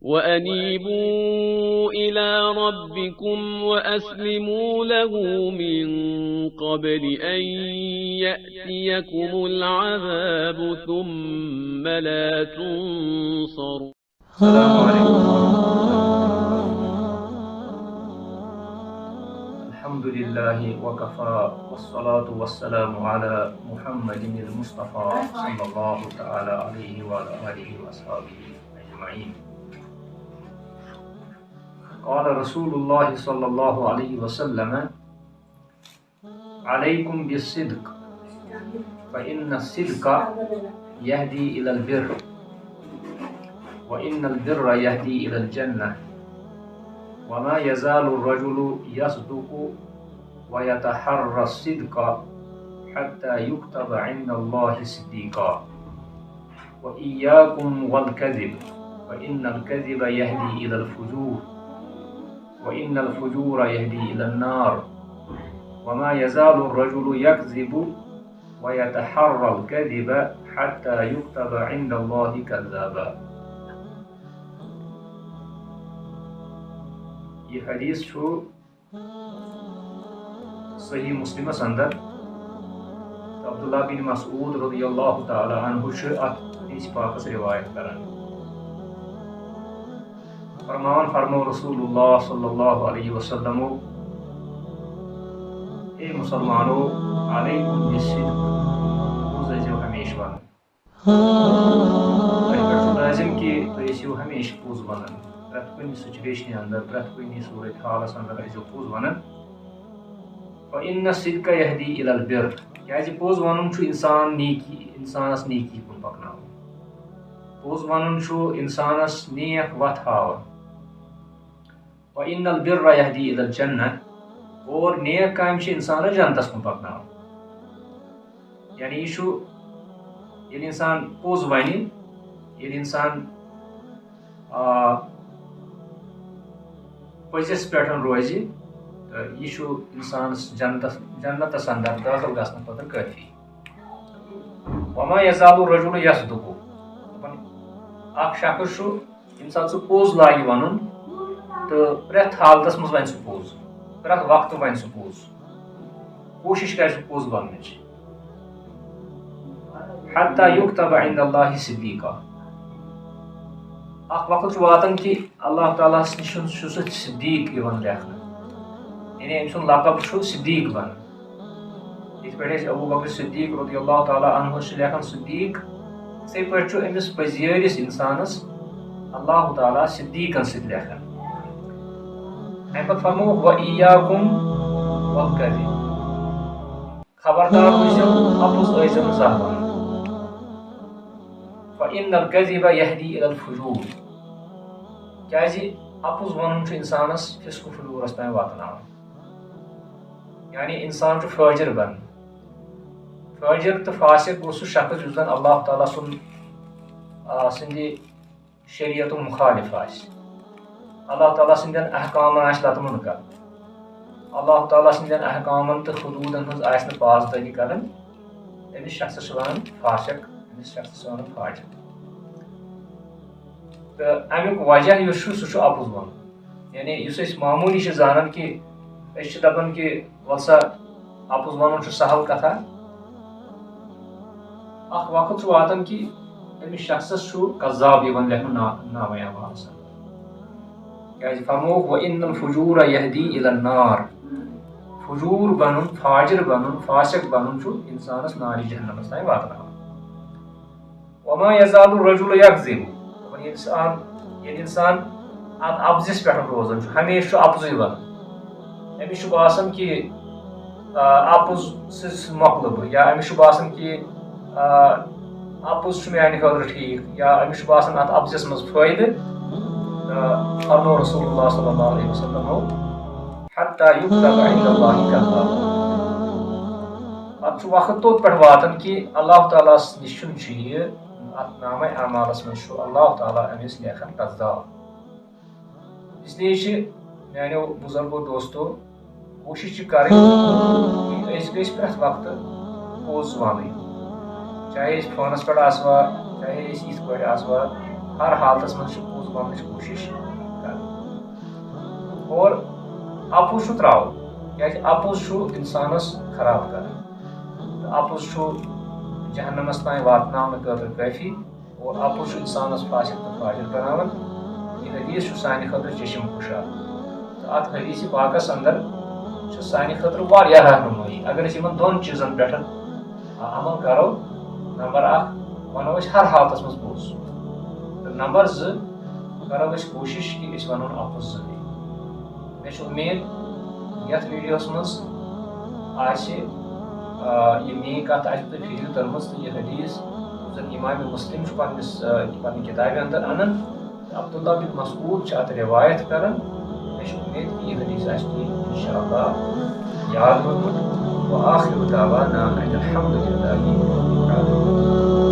وأنيبوا إلى ربكم وأسلموا له من قبل أن يأتيكم العذاب ثم لا تنصرون. السلام عليكم ورحمة الله وبركاته. الحمد لله وكفى والصلاة والسلام على محمد المصطفى صلى الله تعالى عليه وعلى آله وأصحابه أجمعين. قال رسول الله صلى الله عليه وسلم: عليكم بالصدق فإن الصدق يهدي إلى البر وإن البر يهدي إلى الجنة وما يزال الرجل يصدق ويتحرى الصدق حتى يكتب عند الله صديقا وإياكم والكذب فإن الكذب يهدي إلى الفجور وإن الفجور يهدي إلى النار وما يزال الرجل يكذب ويتحرى الكذب حتى يكتب عند الله كذابا. یہ حدیث چھو صحیح مسلم اندر عبداللہ بن مسعود رضی اللہ تعالی عنہ چھ حدیث پاکس روایت کران. فرمان فرمو رسول اللہ صلی اللہ علیہ وسلم: اے مسلمانو علیکم بالصدق، تُہۍ ٲسِو ہمیشہ ونان. تۄہہِ پٮ۪ٹھ چھُ لازم کہ تُہۍ ٲسِو ہمیشہ پوٚز ونان. پرٛٮ۪تھ کُنہِ سُچویشنہِ اندر، پرٛٮ۪تھ کُنہِ صوٗرت حالس اندر ٲسِو پوٚز ونان. فإن الصدق يهدي إلى البر، کیازِ پوٚز ونُن چھُ انسانس نیکی کُن پکناوان. پوٚز ونُن چھُ انسانس نیک وتھ ہاوان. وإن البر يهدي إلى الجنة، اور نیک کامہِ چھِ انسانس جنتس کُن پکناوان. یعنی یہِ چھُ ییٚلہِ انسان پوٚز ونہِ، ییٚلہِ انسان پٔزِس پٮ۪ٹھ روزِ، تہٕ یہِ چھُ انسانس جنتس اندر دٲخل گژھنہٕ خٲطرٕ کٲفی. وما يزال الرجل يصدق، اکھ شخص چھُ ییٚمہِ ساتہٕ سُہ پوٚز لاگہِ ونُن تہٕ پرٛٮ۪تھ حالتس منٛز ونہِ سُہ پوٚز، پرٛٮ۪تھ وقتہٕ ونہِ سُہ پوٚز، کوٗشش کرِ سُہ پوٚز وننٕچ. حتى يكتب عند الله صدیقا، اکھ وقت چھُ واتان کہ اللہ تعالیٰ ہس نِش چھُ سُہ صدیق یِوان لیکھنہٕ، یعنی أمۍ سُنٛد لقب چھُ صدیق بنان. یِتھ پٲٹھۍ أسۍ ابوٗ بکر صدیق رضی اللہ تعالیٰ عنہ چھِ لیکھان صدیق، تِتھَے پٲٹھۍ چھُ أمِس پٔزیٲرِس انسانس اللہ تعالیٰ صدیقن سۭتۍ لیکھان. اَمہِ پتہٕ فرمو: وَإِيَّاكُمْ وَالْكَذِبَ، خبردار روٗزِو، اَپُز ٲسۍزیو نہٕ زانٛہہ وَنان. فإن الكذب يهدي إلى الفجور، کیازِ اَپُز وَنُن چھُ انسانس فِسق و فجوٗرس تام واتناوان. یعنی انسان چھُ فٲجر بنان. فٲجر تہٕ فاسق گوٚو سُہ شخص یُس زن اللہ تعالیٰ سٕنٛدِ شریعتُک مُخالِف آسہِ، اللہ تعالیٰ سٕنٛدٮ۪ن احکامن آسہِ لتہٕ کران، اللہ تعالیٰ سٕنٛدٮ۪ن احکامن تہٕ حدوٗدن ہٕنٛز آسہِ نہٕ پاسدٲری کران. أمِس شخصس چھِ ونان فاسق، أمِس شخصس چھِ ونان فاجر. تہٕ امیُک وجہ یُس چھُ سُہ چھُ اَپُز ونُن. یعنی یُس أسۍ معموٗلی چھِ زانان کہ أسۍ چھِ دپان کہ وَل سا اَپُز وَنُن چھُ سہل کتھا، اکھ وقت چھُ واتان کہ أمِس شخصس چھُ قذاب یِوان لیکھنہٕ نامے اعمالس منٛز. کیازِ فرموکھ: وَإِنَّ الْفُجُورَ يَهْدِي إِلَى النَّارِ، فجوٗر بنُن، فاجر بنُن، فاسق بنُن چھُ انسانس نارِ جہنمس تام واتناوان. وما يزال الرجل يكذب، ییٚلہِ انسان اتھ اپزس پٮ۪ٹھ روزان چھُ، ہمیشہِ چھُ اپزُے ونان. أمِس چھُ باسان کہ اپُز سۭتۍ مۄکلہٕ بہٕ، یا أمِس چھُ باسان کہ اپُز چھُ میانہِ خٲطرٕ ٹھیٖک، یا أمِس چھُ باسان اتھ اپزس منٛز فٲیدٕ. فرمو رسول اللہ صلی اللہ علیہ وسلم: حتى يكتب عند الله كذابا، پتہٕ چھُ وقت توٚت پٮ۪ٹھ واتان کہ اللہ تعالیٰ ہس نِش چھُ یہِ اتھ نامے اعمالس منٛز چھُ اللہ تعالیٰ أمِس لیکھان قذاب. اس لیے چھِ میانیو بُزرگو دوستو کوٗشِش چھِ کرٕنۍ أسۍ گٔژھۍ پرٛٮ۪تھ وقتہٕ پوٚز وَنٕنۍ، چاہے أسۍ فونس پٮ۪ٹھ آسوا، چاہے أسۍ یِتھ پٲٹھۍ آسوا، ہر حالتس من پوز ون کوشش کریں اور اپوز تراؤ اپوز انسانس خراب کران اپوز جہنمس تین واتن خاطر کافی اور اپوز انسانس فاسق تو فاجر بناوان یہ حدیث سانہ خاطر چشم کشا تو ات حدیث پاکس اندر سانہ خاطر واریاہ رہنمائی اگر اس ان دون چیزن پہ عمل کرو نمبر 1 ونو ہر حالتس من پوز تو نمبر 2 کرو کوشش کہ اس ونو اپوز مے امید یتھ ویڈیوس مز یہ میری کت تھی فیل ترم تو یہ حدیث زن امام مسلم پنہ کتابہ اندر انان عبداللہ بن مسعود ات روایت کران مے امید کہ یہ حدیث انشاءاللہ یاد روزمت وآخر دعوانا ان الحمد للہ رب العالمین.